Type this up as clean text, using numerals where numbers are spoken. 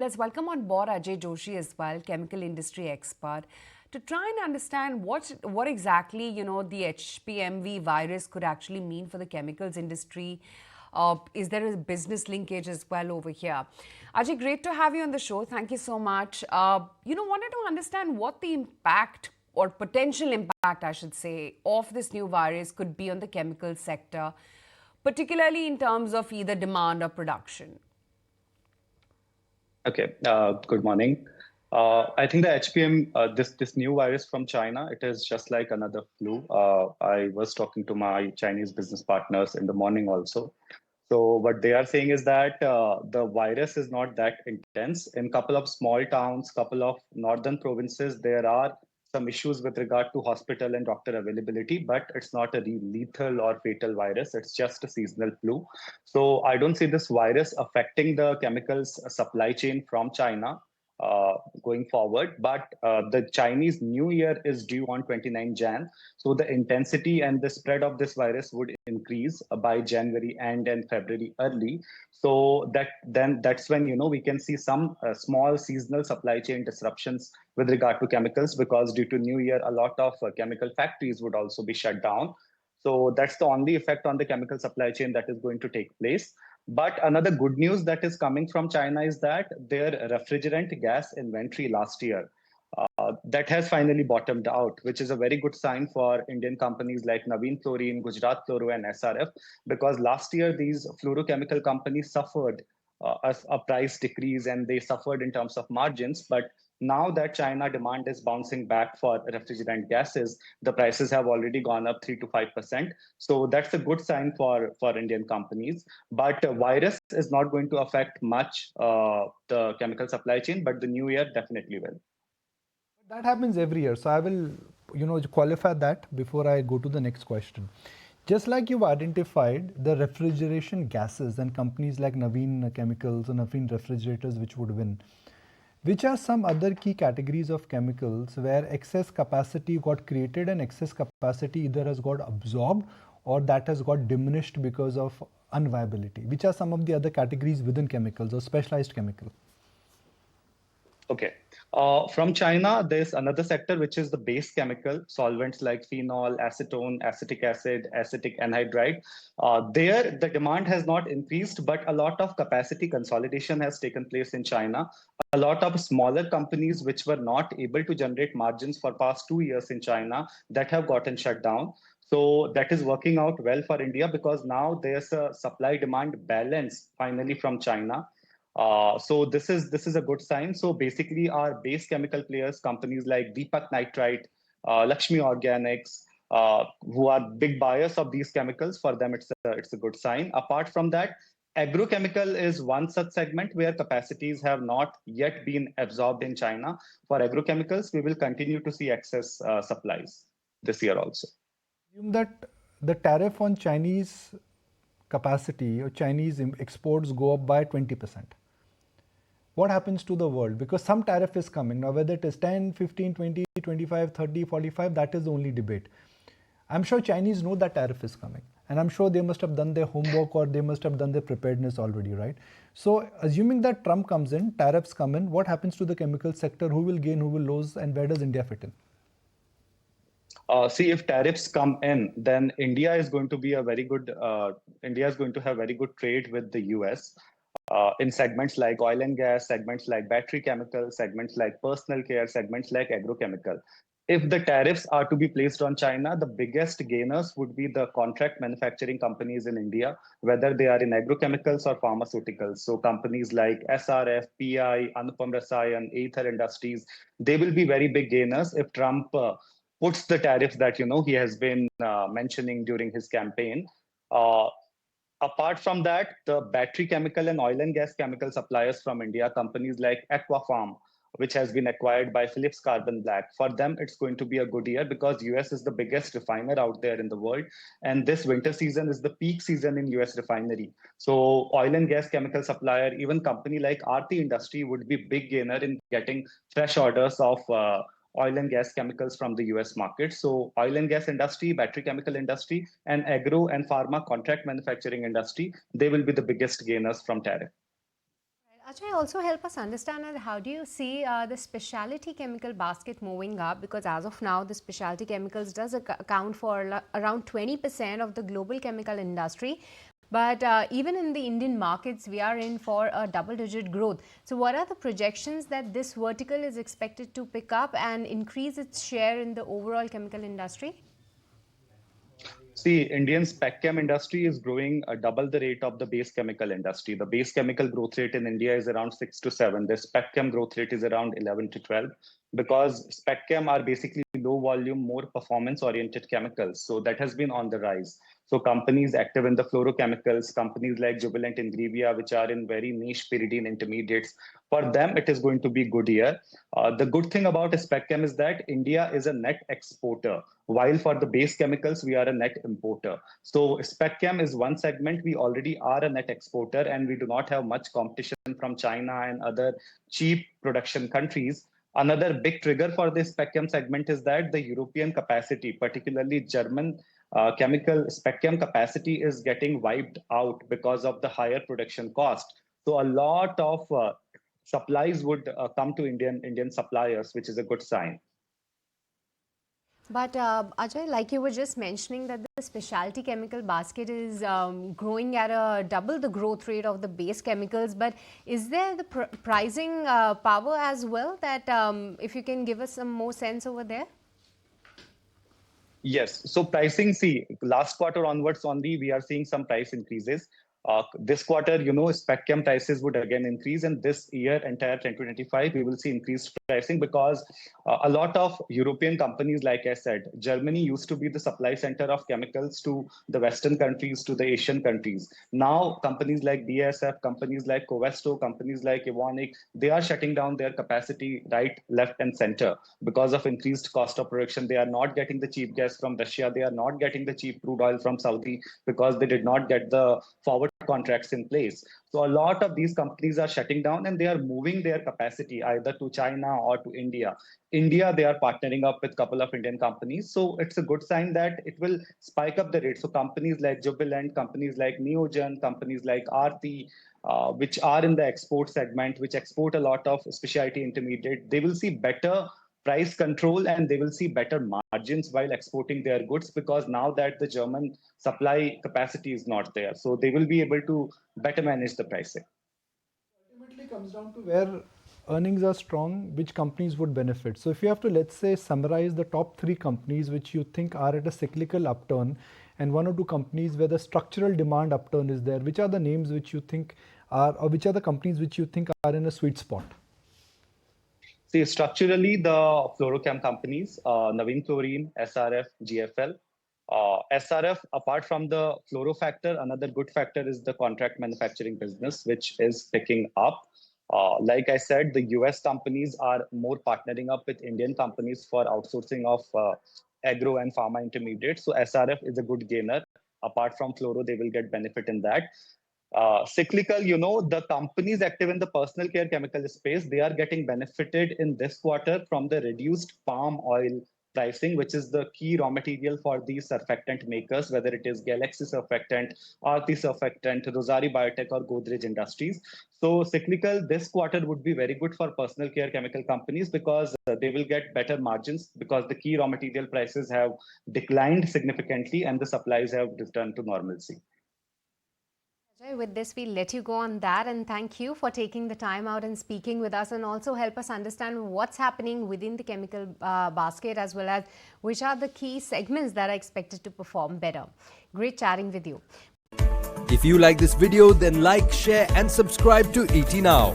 Let's welcome on board Ajay Joshi as well, chemical industry expert, to try and understand what exactly the HPMV virus could actually mean for the chemicals industry. Is there a business linkage as well over here? Ajay, great to have you on the show. Thank you so much. Wanted to understand what the impact or potential impact, I should say, of this new virus could be on the chemical sector, particularly in terms of either demand or production. Okay, good morning. I think the HPM, this new virus from China, it is just like another flu. I was talking to my Chinese business partners in the morning also. So what they are saying is that the virus is not that intense. In couple of small towns, couple of northern provinces, there are some issues with regard to hospital and doctor availability, but it's not a lethal or fatal virus. It's just a seasonal flu. So I don't see this virus affecting the chemicals supply chain from China uh, going forward. But the Chinese New Year is due on 29 Jan. So the intensity and the spread of this virus would increase by January end and February early. So that's when we can see some small seasonal supply chain disruptions with regard to chemicals, because due to New Year, a lot of chemical factories would also be shut down. So that's the only effect on the chemical supply chain that is going to take place. But another good news that is coming from China is that their refrigerant gas inventory last year that has finally bottomed out, which is a very good sign for Indian companies like Navin Fluorine, Gujarat Fluoro, and SRF, because last year these fluorochemical companies suffered a price decrease and they suffered in terms of margins. But now that China demand is bouncing back for refrigerant gases, the prices have already gone up 3 to 5%. So that's a good sign for Indian companies. But virus is not going to affect much the chemical supply chain, but the new year definitely will. That happens every year. So I will, qualify that before I go to the next question. Just like you've identified the refrigeration gases and companies like Naveen Chemicals or Naveen Refrigerators, which would win, which are some other key categories of chemicals where excess capacity got created and excess capacity either has got absorbed or that has got diminished because of unviability? Which are some of the other categories within chemicals or specialized chemical? Okay. From China, there's another sector, which is the base chemical solvents like phenol, acetone, acetic acid, acetic anhydride. There, the demand has not increased, but a lot of capacity consolidation has taken place in China. A lot of smaller companies which were not able to generate margins for past 2 years in China that have gotten shut down. So that is working out well for India, because now there's a supply demand balance finally from China. So this is a good sign. So basically, our base chemical players, companies like Deepak Nitrite, Lakshmi Organics, who are big buyers of these chemicals, for them it's a good sign. Apart from that, agrochemical is one such segment where capacities have not yet been absorbed in China. For agrochemicals, we will continue to see excess supplies this year also. Assume that the tariff on Chinese capacity or Chinese exports go up by 20%. What happens to the world? Because some tariff is coming. Now, whether it is 10, 15, 20, 25, 30, 45, that is the only debate. I'm sure Chinese know that tariff is coming. And I'm sure they must have done their homework or they must have done their preparedness already, right? So, assuming that Trump comes in, tariffs come in, what happens to the chemical sector? Who will gain, who will lose, and where does India fit in? See, if tariffs come in, then India is going to be a very good. India is going to have very good trade with the US in segments like oil and gas, segments like battery chemicals, segments like personal care, segments like agrochemical. If the tariffs are to be placed on China, the biggest gainers would be the contract manufacturing companies in India, whether they are in agrochemicals or pharmaceuticals. So companies like SRF, PI, Anupam Rasayan, Aether Industries, they will be very big gainers if Trump puts the tariffs that he has been mentioning during his campaign. Uh, Apart from that, the battery chemical and oil and gas chemical suppliers from India, companies like Aquafarm, which has been acquired by Philips Carbon Black, for them it's going to be a good year, because US is the biggest refiner out there in the world, and this winter season is the peak season in US refinery. So oil and gas chemical supplier, even company like Aarti Industry would be big gainer in getting fresh orders of oil and gas chemicals from the US market. So oil and gas industry, battery chemical industry, and agro and pharma contract manufacturing industry, they will be the biggest gainers from tariff. Ajay, also help us understand how do you see the specialty chemical basket moving up, because as of now the specialty chemicals does account for around 20% of the global chemical industry. But even in the Indian markets, we are in for a double-digit growth. So what are the projections that this vertical is expected to pick up and increase its share in the overall chemical industry? See, Indian spec chem industry is growing double the rate of the base chemical industry. The base chemical growth rate in India is around 6 to 7. The spec chem growth rate is around 11 to 12, because spec chem are basically low volume, more performance oriented chemicals. So that has been on the rise. So companies active in the fluorochemicals, companies like Jubilant Ingrevia, which are in very niche pyridine intermediates, for them it is going to be good year. The good thing about spec chem is that India is a net exporter, while for the base chemicals we are a net importer. So spec chem is one segment we already are a net exporter, and we do not have much competition from China and other cheap production countries. Another big trigger for this spec chem segment is that the European capacity, particularly German chemical spec chem capacity, is getting wiped out because of the higher production cost. So a lot of supplies would come to Indian suppliers, which is a good sign. But Ajay, like you were just mentioning that the specialty chemical basket is growing at a double the growth rate of the base chemicals. But is there the pricing power as well, that if you can give us some more sense over there? Yes. So pricing, see, last quarter onwards only, we are seeing some price increases. This quarter, spec chem prices would again increase, and this year, entire 2025, we will see increased pricing, because a lot of European companies, like I said, Germany used to be the supply center of chemicals to the Western countries, to the Asian countries. Now, companies like BASF, companies like Covestro, companies like Evonik, they are shutting down their capacity right, left, and center because of increased cost of production. They are not getting the cheap gas from Russia. They are not getting the cheap crude oil from Saudi, because they did not get the forward contracts in place. So a lot of these companies are shutting down, and they are moving their capacity either to China or to India. India, they are partnering up with a couple of Indian companies. So it's a good sign that it will spike up the rate. So companies like Jubilant, companies like Neogen, companies like Aarti, which are in the export segment, which export a lot of specialty intermediate, they will see better price control, and they will see better margins while exporting their goods, because now that the German supply capacity is not there, so they will be able to better manage the pricing. Ultimately comes down to where earnings are strong, which companies would benefit. So if you have to, let's say, summarize the top 3 companies which you think are at a cyclical upturn, and 1 or 2 companies where the structural demand upturn is there, which are the names which you think are, or which are the companies which you think are in a sweet spot? See, structurally, the fluorochem companies, Navin Chlorine, SRF, GFL. SRF, apart from the fluoro factor, another good factor is the contract manufacturing business, which is picking up. Like I said, the US companies are more partnering up with Indian companies for outsourcing of agro and pharma intermediates. So SRF is a good gainer. Apart from fluoro, they will get benefit in that. Cyclical, the companies active in the personal care chemical space, they are getting benefited in this quarter from the reduced palm oil pricing, which is the key raw material for these surfactant makers, whether it is Galaxy Surfactant, Aarti Surfactant, Rosari Biotech, or Godrej Industries. So cyclical this quarter would be very good for personal care chemical companies, because they will get better margins, because the key raw material prices have declined significantly and the supplies have returned to normalcy. With this, we'll let you go on that, and thank you for taking the time out and speaking with us, and also help us understand what's happening within the chemical basket, as well as which are the key segments that are expected to perform better. Great chatting with you. If you like this video, then like, share and subscribe to ET Now.